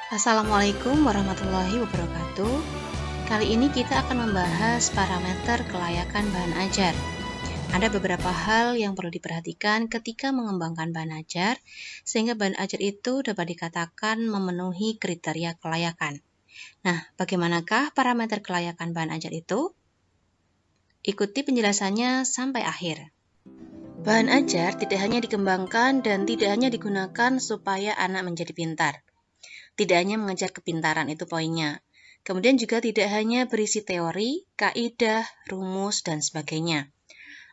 Assalamualaikum warahmatullahi wabarakatuh. Kali ini kita akan membahas parameter kelayakan bahan ajar. Ada beberapa hal yang perlu diperhatikan ketika mengembangkan bahan ajar, sehingga bahan ajar itu dapat dikatakan memenuhi kriteria kelayakan. Nah, bagaimanakah parameter kelayakan bahan ajar itu? Ikuti penjelasannya sampai akhir. Bahan ajar tidak hanya dikembangkan dan tidak hanya digunakan supaya anak menjadi pintar. Tidak hanya mengejar kepintaran, itu poinnya. Kemudian juga tidak hanya berisi teori, kaidah, rumus, dan sebagainya.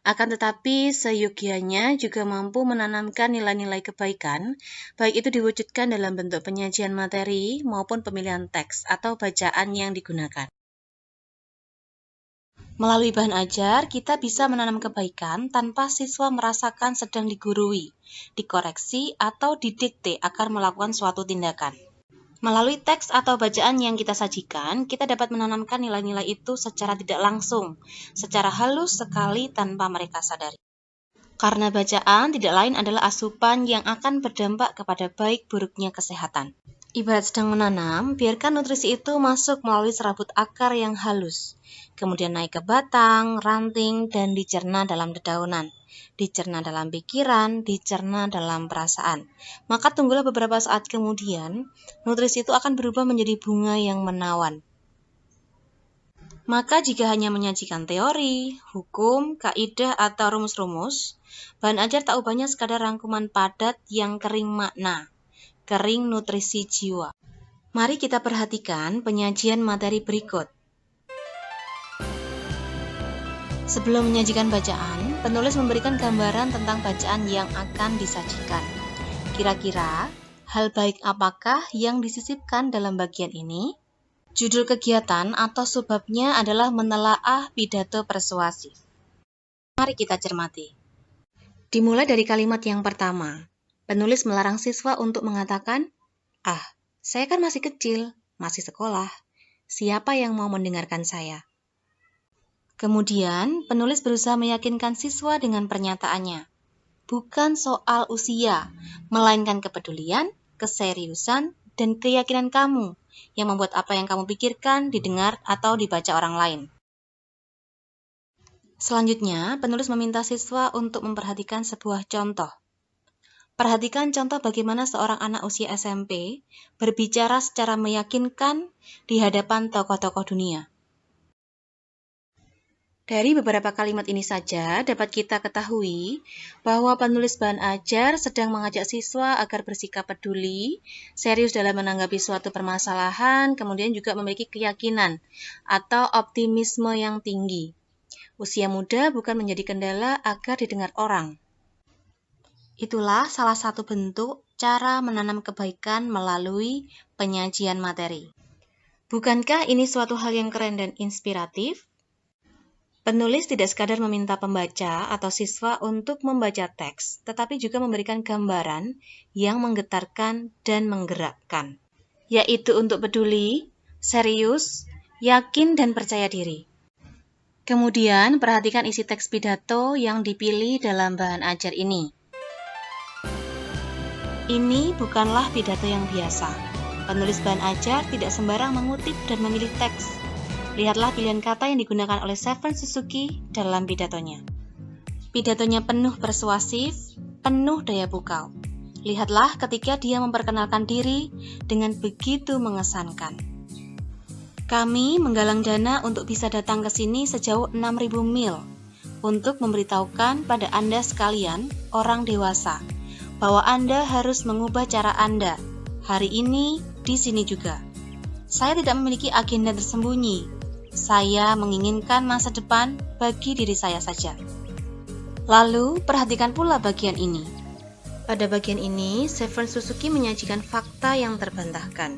Akan tetapi, seyogianya juga mampu menanamkan nilai-nilai kebaikan, baik itu diwujudkan dalam bentuk penyajian materi maupun pemilihan teks atau bacaan yang digunakan. Melalui bahan ajar, kita bisa menanam kebaikan tanpa siswa merasakan sedang digurui, dikoreksi, atau didikte agar melakukan suatu tindakan. Melalui teks atau bacaan yang kita sajikan, kita dapat menanamkan nilai-nilai itu secara tidak langsung, secara halus sekali tanpa mereka sadari. Karena bacaan tidak lain adalah asupan yang akan berdampak kepada baik buruknya kesehatan. Ibarat sedang menanam, biarkan nutrisi itu masuk melalui serabut akar yang halus, kemudian naik ke batang, ranting, dan dicerna dalam dedaunan. Dicerna dalam pikiran, dicerna dalam perasaan. Maka tunggulah beberapa saat kemudian, nutrisi itu akan berubah menjadi bunga yang menawan. Maka jika hanya menyajikan teori, hukum, kaidah, atau rumus-rumus, bahan ajar tak ubahnya sekadar rangkuman padat yang kering makna, kering nutrisi jiwa. Mari kita perhatikan penyajian materi berikut. Sebelum menyajikan bacaan, penulis memberikan gambaran tentang bacaan yang akan disajikan. Kira-kira, hal baik apakah yang disisipkan dalam bagian ini? Judul kegiatan atau subbabnya adalah menelaah pidato persuasif. Mari kita cermati. Dimulai dari kalimat yang pertama. Penulis melarang siswa untuk mengatakan, saya kan masih kecil, masih sekolah. Siapa yang mau mendengarkan saya? Kemudian, penulis berusaha meyakinkan siswa dengan pernyataannya. Bukan soal usia, melainkan kepedulian, keseriusan, dan keyakinan kamu yang membuat apa yang kamu pikirkan didengar atau dibaca orang lain. Selanjutnya, penulis meminta siswa untuk memperhatikan sebuah contoh. Perhatikan contoh bagaimana seorang anak usia SMP berbicara secara meyakinkan di hadapan tokoh-tokoh dunia. Dari beberapa kalimat ini saja dapat kita ketahui bahwa penulis bahan ajar sedang mengajak siswa agar bersikap peduli, serius dalam menanggapi suatu permasalahan, kemudian juga memiliki keyakinan atau optimisme yang tinggi. Usia muda bukan menjadi kendala agar didengar orang. Itulah salah satu bentuk cara menanam kebaikan melalui penyajian materi. Bukankah ini suatu hal yang keren dan inspiratif? Penulis tidak sekadar meminta pembaca atau siswa untuk membaca teks, tetapi juga memberikan gambaran yang menggetarkan dan menggerakkan, yaitu untuk peduli, serius, yakin, dan percaya diri. Kemudian, perhatikan isi teks pidato yang dipilih dalam bahan ajar ini. Ini bukanlah pidato yang biasa. Penulis bahan ajar tidak sembarang mengutip dan memilih teks. Lihatlah pilihan kata yang digunakan oleh Seven Suzuki dalam pidatonya. Pidatonya penuh persuasif, penuh daya pukau. Lihatlah ketika dia memperkenalkan diri dengan begitu mengesankan. Kami menggalang dana untuk bisa datang ke sini sejauh 6.000 mil untuk memberitahukan pada Anda sekalian, orang dewasa, bahwa Anda harus mengubah cara Anda, hari ini, di sini juga. Saya tidak memiliki agenda tersembunyi. Saya menginginkan masa depan bagi diri saya saja. Lalu, perhatikan pula bagian ini. Pada bagian ini, Seven Suzuki menyajikan fakta yang terbantahkan.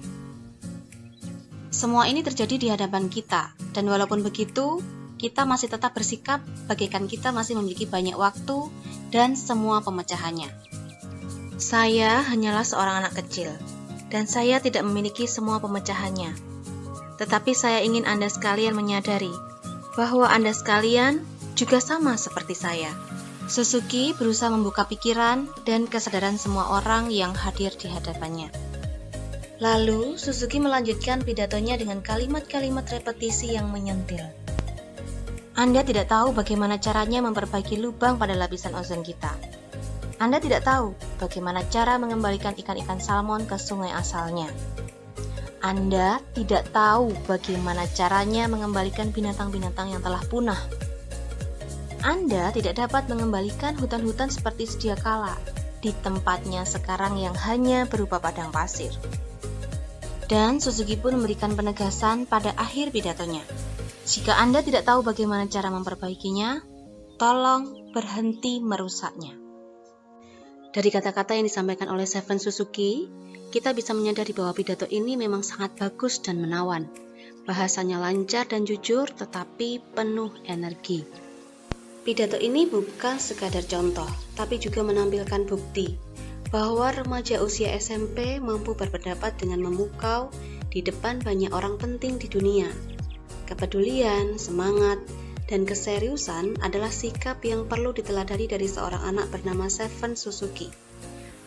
Semua ini terjadi di hadapan kita, dan walaupun begitu, kita masih tetap bersikap bagaikan kita masih memiliki banyak waktu dan semua pemecahannya. Saya hanyalah seorang anak kecil, dan saya tidak memiliki semua pemecahannya. Tetapi saya ingin Anda sekalian menyadari bahwa Anda sekalian juga sama seperti saya. Suzuki berusaha membuka pikiran dan kesadaran semua orang yang hadir di hadapannya. Lalu, Suzuki melanjutkan pidatonya dengan kalimat-kalimat repetisi yang menyentil. Anda tidak tahu bagaimana caranya memperbaiki lubang pada lapisan ozon kita. Anda tidak tahu bagaimana cara mengembalikan ikan-ikan salmon ke sungai asalnya. Anda tidak tahu bagaimana caranya mengembalikan binatang-binatang yang telah punah. Anda tidak dapat mengembalikan hutan-hutan seperti sedia kala di tempatnya sekarang yang hanya berupa padang pasir. Dan Suzuki pun memberikan penegasan pada akhir pidatonya. Jika Anda tidak tahu bagaimana cara memperbaikinya, tolong berhenti merusaknya. Dari kata-kata yang disampaikan oleh Seven Suzuki, kita bisa menyadari bahwa pidato ini memang sangat bagus dan menawan. Bahasanya lancar dan jujur, tetapi penuh energi. Pidato ini bukan sekadar contoh, tapi juga menampilkan bukti bahwa remaja usia SMP mampu berpendapat dengan memukau di depan banyak orang penting di dunia. Kepedulian, semangat, dan keseriusan adalah sikap yang perlu diteladani dari seorang anak bernama Seven Suzuki.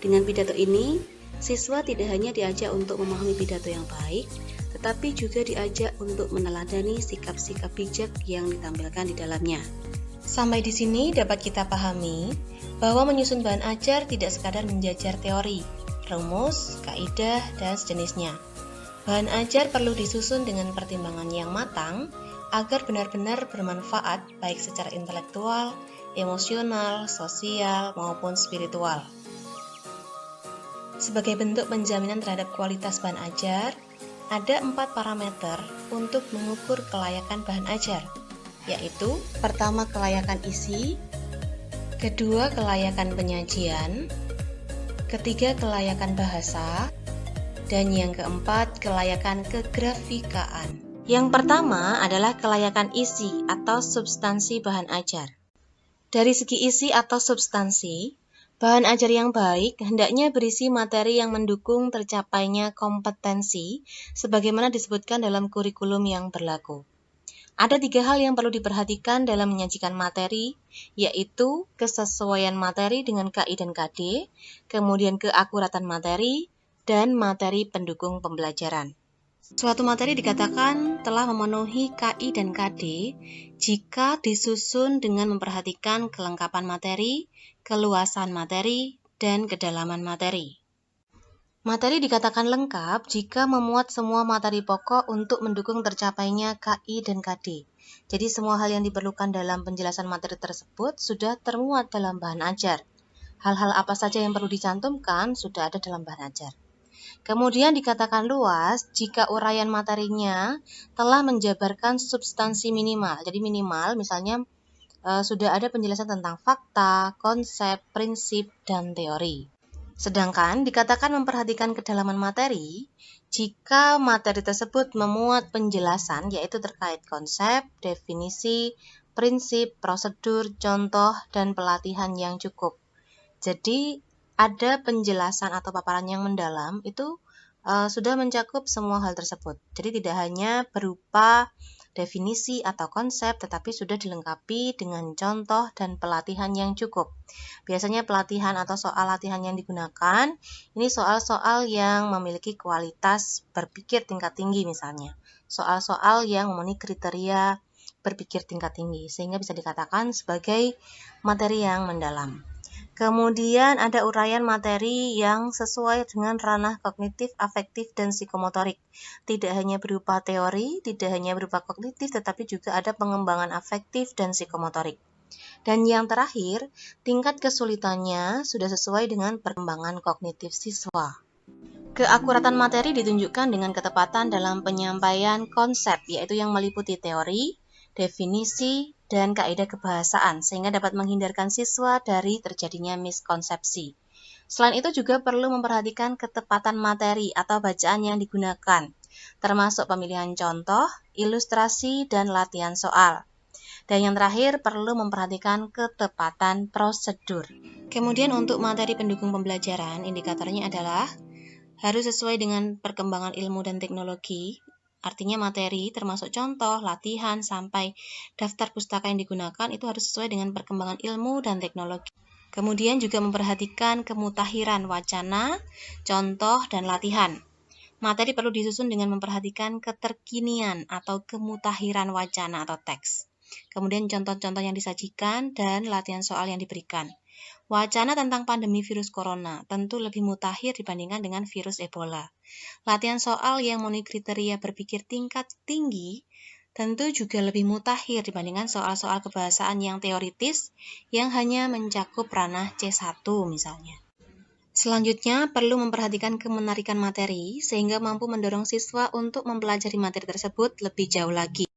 Dengan pidato ini, siswa tidak hanya diajak untuk memahami pidato yang baik, tetapi juga diajak untuk meneladani sikap-sikap bijak yang ditampilkan di dalamnya. Sampai di sini dapat kita pahami bahwa menyusun bahan ajar tidak sekadar menjajar teori, rumus, kaidah, dan sejenisnya. Bahan ajar perlu disusun dengan pertimbangan yang matang agar benar-benar bermanfaat baik secara intelektual, emosional, sosial, maupun spiritual. Sebagai bentuk penjaminan terhadap kualitas bahan ajar, ada 4 parameter untuk mengukur kelayakan bahan ajar, yaitu pertama kelayakan isi, kedua kelayakan penyajian, ketiga kelayakan bahasa, dan yang keempat kelayakan kegrafikaan. Yang pertama adalah kelayakan isi atau substansi bahan ajar. Dari segi isi atau substansi, bahan ajar yang baik hendaknya berisi materi yang mendukung tercapainya kompetensi sebagaimana disebutkan dalam kurikulum yang berlaku. Ada 3 hal yang perlu diperhatikan dalam menyajikan materi, yaitu kesesuaian materi dengan KI dan KD, kemudian keakuratan materi, dan materi pendukung pembelajaran. Suatu materi dikatakan telah memenuhi KI dan KD jika disusun dengan memperhatikan kelengkapan materi, keluasan materi, dan kedalaman materi. Materi dikatakan lengkap jika memuat semua materi pokok untuk mendukung tercapainya KI dan KD. Jadi semua hal yang diperlukan dalam penjelasan materi tersebut sudah termuat dalam bahan ajar. Hal-hal apa saja yang perlu dicantumkan sudah ada dalam bahan ajar. Kemudian dikatakan luas jika uraian materinya telah menjabarkan substansi minimal. Jadi minimal misalnya sudah ada penjelasan tentang fakta, konsep, prinsip, dan teori. Sedangkan dikatakan memperhatikan kedalaman materi jika materi tersebut memuat penjelasan yaitu terkait konsep, definisi, prinsip, prosedur, contoh, dan pelatihan yang cukup. Jadi ada penjelasan atau paparan yang mendalam itu sudah mencakup semua hal tersebut. Jadi tidak hanya berupa definisi atau konsep, tetapi sudah dilengkapi dengan contoh dan pelatihan yang cukup. Biasanya pelatihan atau soal latihan yang digunakan, ini soal-soal yang memiliki kualitas berpikir tingkat tinggi misalnya. Soal-soal yang memenuhi kriteria berpikir tingkat tinggi, sehingga bisa dikatakan sebagai materi yang mendalam. Kemudian ada uraian materi yang sesuai dengan ranah kognitif, afektif, dan psikomotorik. Tidak hanya berupa teori, tidak hanya berupa kognitif, tetapi juga ada pengembangan afektif dan psikomotorik. Dan yang terakhir, tingkat kesulitannya sudah sesuai dengan perkembangan kognitif siswa. Keakuratan materi ditunjukkan dengan ketepatan dalam penyampaian konsep, yaitu yang meliputi teori, definisi, dan kaidah kebahasaan, sehingga dapat menghindarkan siswa dari terjadinya miskonsepsi. Selain itu juga perlu memperhatikan ketepatan materi atau bacaan yang digunakan, termasuk pemilihan contoh, ilustrasi, dan latihan soal. Dan yang terakhir perlu memperhatikan ketepatan prosedur. Kemudian untuk materi pendukung pembelajaran, indikatornya adalah harus sesuai dengan perkembangan ilmu dan teknologi. Artinya materi termasuk contoh, latihan, sampai daftar pustaka yang digunakan itu harus sesuai dengan perkembangan ilmu dan teknologi. Kemudian juga memperhatikan kemutahiran wacana, contoh, dan latihan. materi perlu disusun dengan memperhatikan keterkinian atau kemutahiran wacana atau teks. Kemudian contoh-contoh yang disajikan dan latihan soal yang diberikan. Wacana tentang pandemi virus corona tentu lebih mutakhir dibandingkan dengan virus Ebola. Latihan soal yang memenuhi kriteria berpikir tingkat tinggi tentu juga lebih mutakhir dibandingkan soal-soal kebahasaan yang teoritis yang hanya mencakup ranah C1 misalnya. Selanjutnya, perlu memperhatikan kemenarikan materi sehingga mampu mendorong siswa untuk mempelajari materi tersebut lebih jauh lagi.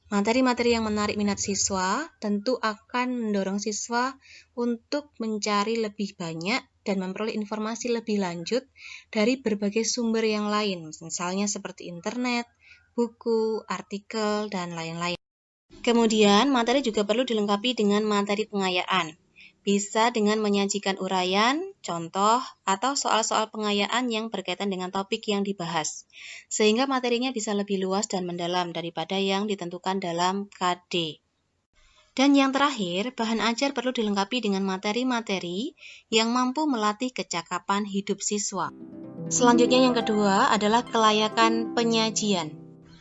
Materi-materi yang menarik minat siswa tentu akan mendorong siswa untuk mencari lebih banyak dan memperoleh informasi lebih lanjut dari berbagai sumber yang lain, misalnya seperti internet, buku, artikel, dan lain-lain. Kemudian, materi juga perlu dilengkapi dengan materi pengayaan. Bisa dengan menyajikan uraian, contoh, atau soal-soal pengayaan yang berkaitan dengan topik yang dibahas, sehingga materinya bisa lebih luas dan mendalam daripada yang ditentukan dalam KD. Dan yang terakhir, bahan ajar perlu dilengkapi dengan materi-materi yang mampu melatih kecakapan hidup siswa. Selanjutnya yang kedua adalah kelayakan penyajian.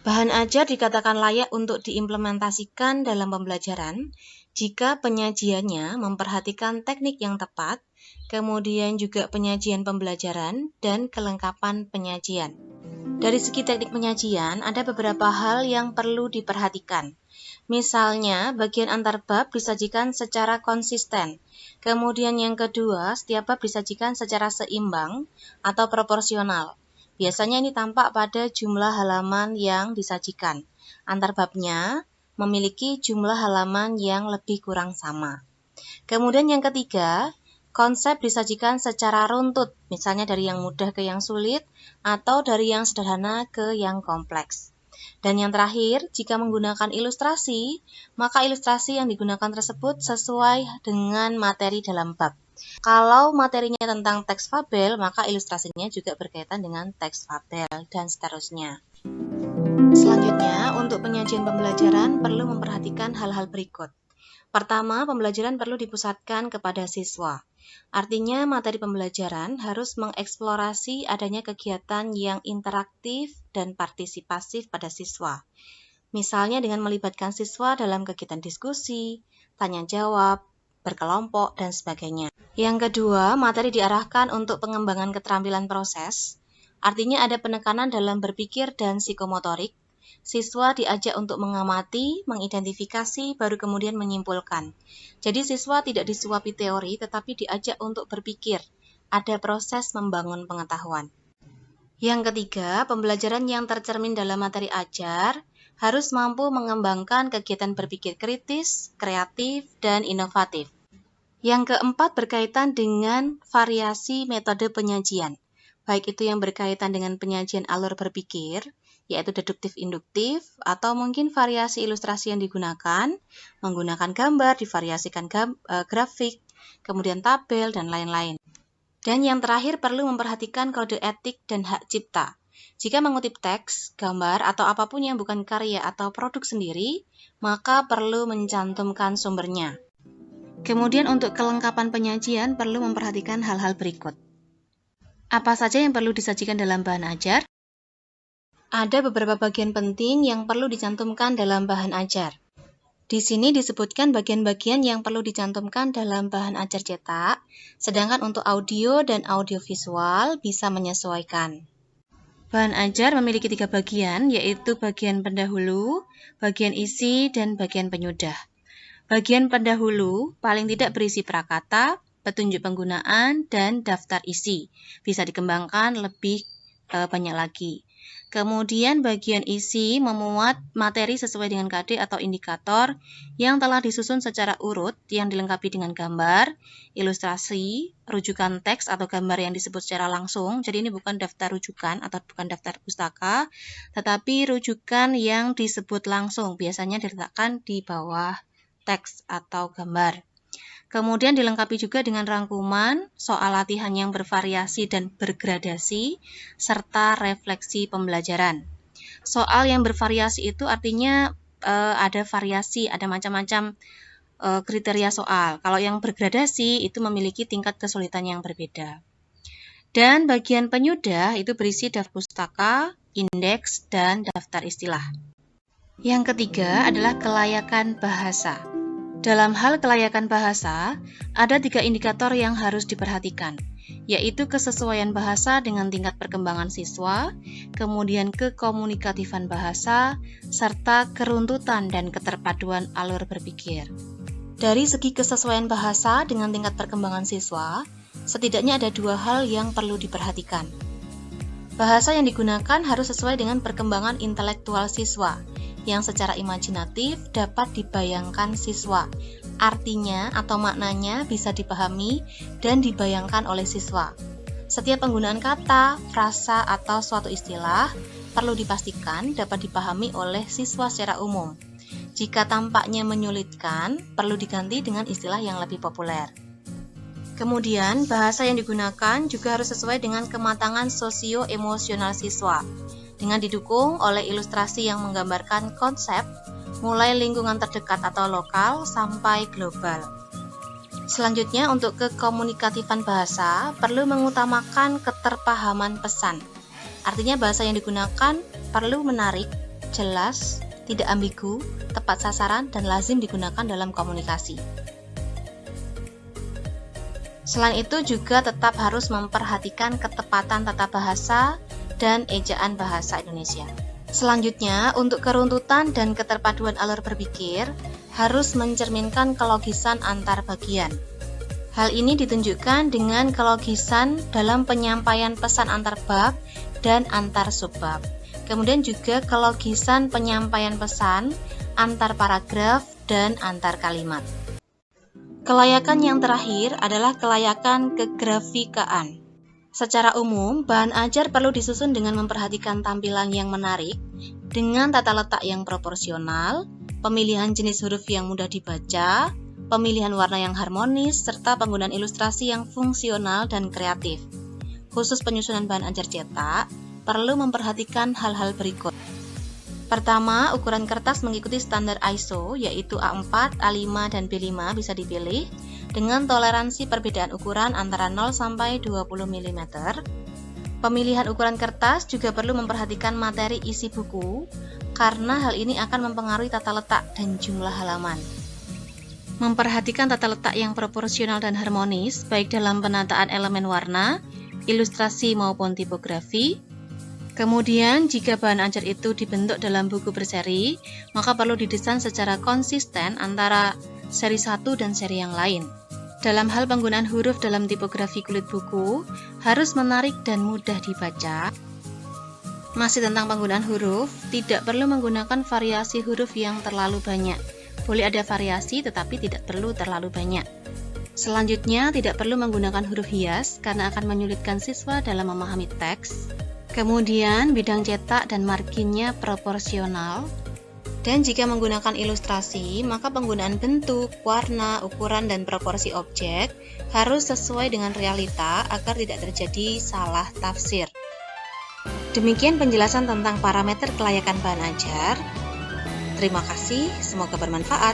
Bahan ajar dikatakan layak untuk diimplementasikan dalam pembelajaran jika penyajiannya memperhatikan teknik yang tepat, kemudian juga penyajian pembelajaran, dan kelengkapan penyajian. Dari segi teknik penyajian, ada beberapa hal yang perlu diperhatikan. Misalnya, bagian antar bab disajikan secara konsisten. Kemudian yang kedua, setiap bab disajikan secara seimbang atau proporsional. Biasanya ini tampak pada jumlah halaman yang disajikan. Antar babnya memiliki jumlah halaman yang lebih kurang sama. Kemudian yang ketiga, konsep disajikan secara runtut, misalnya dari yang mudah ke yang sulit, atau dari yang sederhana ke yang kompleks. Dan yang terakhir, jika menggunakan ilustrasi, maka ilustrasi yang digunakan tersebut sesuai dengan materi dalam bab. Kalau materinya tentang teks fabel, maka ilustrasinya juga berkaitan dengan teks fabel, dan seterusnya. Selanjutnya, untuk penyajian pembelajaran perlu memperhatikan hal-hal berikut. Pertama, pembelajaran perlu dipusatkan kepada siswa. Artinya, materi pembelajaran harus mengeksplorasi adanya kegiatan yang interaktif dan partisipasif pada siswa. Misalnya dengan melibatkan siswa dalam kegiatan diskusi, tanya jawab, berkelompok, dan sebagainya. Yang kedua, materi diarahkan untuk pengembangan keterampilan proses. Artinya ada penekanan dalam berpikir dan psikomotorik. Siswa diajak untuk mengamati, mengidentifikasi, baru kemudian menyimpulkan. Jadi siswa tidak disuapi teori, tetapi diajak untuk berpikir. Ada proses membangun pengetahuan. Yang ketiga, pembelajaran yang tercermin dalam materi ajar harus mampu mengembangkan kegiatan berpikir kritis, kreatif, dan inovatif. Yang keempat berkaitan dengan variasi metode penyajian, baik itu yang berkaitan dengan penyajian alur berpikir, yaitu deduktif-induktif, atau mungkin variasi ilustrasi yang digunakan, menggunakan gambar, divariasikan grafik, kemudian tabel, dan lain-lain. Dan yang terakhir perlu memperhatikan kode etik dan hak cipta. Jika mengutip teks, gambar, atau apapun yang bukan karya atau produk sendiri, maka perlu mencantumkan sumbernya. Kemudian untuk kelengkapan penyajian perlu memperhatikan hal-hal berikut. Apa saja yang perlu disajikan dalam bahan ajar? Ada beberapa bagian penting yang perlu dicantumkan dalam bahan ajar. Di sini disebutkan bagian-bagian yang perlu dicantumkan dalam bahan ajar cetak, sedangkan untuk audio dan audiovisual bisa menyesuaikan. Bahan ajar memiliki 3 bagian, yaitu bagian pendahulu, bagian isi, dan bagian penyudah. Bagian pendahulu paling tidak berisi prakata, petunjuk penggunaan, dan daftar isi. Bisa dikembangkan lebih banyak lagi. Kemudian bagian isi memuat materi sesuai dengan KD atau indikator yang telah disusun secara urut yang dilengkapi dengan gambar, ilustrasi, rujukan teks atau gambar yang disebut secara langsung. Jadi ini bukan daftar rujukan atau bukan daftar pustaka, tetapi rujukan yang disebut langsung, biasanya diletakkan di bawah teks atau gambar. Kemudian dilengkapi juga dengan rangkuman, soal latihan yang bervariasi dan bergradasi, serta refleksi pembelajaran. Soal yang bervariasi itu artinya ada variasi, ada macam-macam kriteria soal. Kalau yang bergradasi itu memiliki tingkat kesulitan yang berbeda. Dan bagian penyudah itu berisi daftar pustaka, indeks, dan daftar istilah. Yang ketiga adalah kelayakan bahasa. Dalam hal kelayakan bahasa, ada 3 indikator yang harus diperhatikan, yaitu kesesuaian bahasa dengan tingkat perkembangan siswa, kemudian kekomunikatifan bahasa, serta keruntutan dan keterpaduan alur berpikir. Dari segi kesesuaian bahasa dengan tingkat perkembangan siswa, setidaknya ada 2 hal yang perlu diperhatikan. Bahasa yang digunakan harus sesuai dengan perkembangan intelektual siswa, yang secara imajinatif dapat dibayangkan siswa. Artinya atau maknanya bisa dipahami dan dibayangkan oleh siswa. Setiap penggunaan kata, frasa, atau suatu istilah perlu dipastikan dapat dipahami oleh siswa secara umum. Jika tampaknya menyulitkan, perlu diganti dengan istilah yang lebih populer. Kemudian, bahasa yang digunakan juga harus sesuai dengan kematangan sosio-emosional siswa, dengan didukung oleh ilustrasi yang menggambarkan konsep, mulai lingkungan terdekat atau lokal sampai global. Selanjutnya, untuk kekomunikatifan bahasa, perlu mengutamakan keterpahaman pesan. Artinya bahasa yang digunakan perlu menarik, jelas, tidak ambigu, tepat sasaran, dan lazim digunakan dalam komunikasi. Selain itu juga tetap harus memperhatikan ketepatan tata bahasa dan ejaan bahasa Indonesia. Selanjutnya, untuk keruntutan dan keterpaduan alur berpikir harus mencerminkan kelogisan antar bagian. Hal ini ditunjukkan dengan kelogisan dalam penyampaian pesan antar bab dan antar subbab. Kemudian juga kelogisan penyampaian pesan antar paragraf dan antar kalimat. Kelayakan yang terakhir adalah kelayakan kegrafikaan. Secara umum, bahan ajar perlu disusun dengan memperhatikan tampilan yang menarik, dengan tata letak yang proporsional, pemilihan jenis huruf yang mudah dibaca, pemilihan warna yang harmonis, serta penggunaan ilustrasi yang fungsional dan kreatif. Khusus penyusunan bahan ajar cetak, perlu memperhatikan hal-hal berikut. Pertama, ukuran kertas mengikuti standar ISO, yaitu A4, A5, dan B5 bisa dipilih, dengan toleransi perbedaan ukuran antara 0 sampai 20 mm. Pemilihan ukuran kertas juga perlu memperhatikan materi isi buku, karena hal ini akan mempengaruhi tata letak dan jumlah halaman. Memperhatikan tata letak yang proporsional dan harmonis, baik dalam penataan elemen warna, ilustrasi maupun tipografi. Kemudian, jika bahan ajar itu dibentuk dalam buku berseri, maka perlu didesain secara konsisten antara seri 1 dan seri yang lain. Dalam hal penggunaan huruf dalam tipografi kulit buku, harus menarik dan mudah dibaca. Masih tentang penggunaan huruf, tidak perlu menggunakan variasi huruf yang terlalu banyak. Boleh ada variasi, tetapi tidak perlu terlalu banyak. Selanjutnya, tidak perlu menggunakan huruf hias, karena akan menyulitkan siswa dalam memahami teks. Kemudian, bidang cetak dan marginnya proporsional. Dan jika menggunakan ilustrasi, maka penggunaan bentuk, warna, ukuran, dan proporsi objek harus sesuai dengan realita agar tidak terjadi salah tafsir. Demikian penjelasan tentang parameter kelayakan bahan ajar. Terima kasih, semoga bermanfaat.